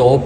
2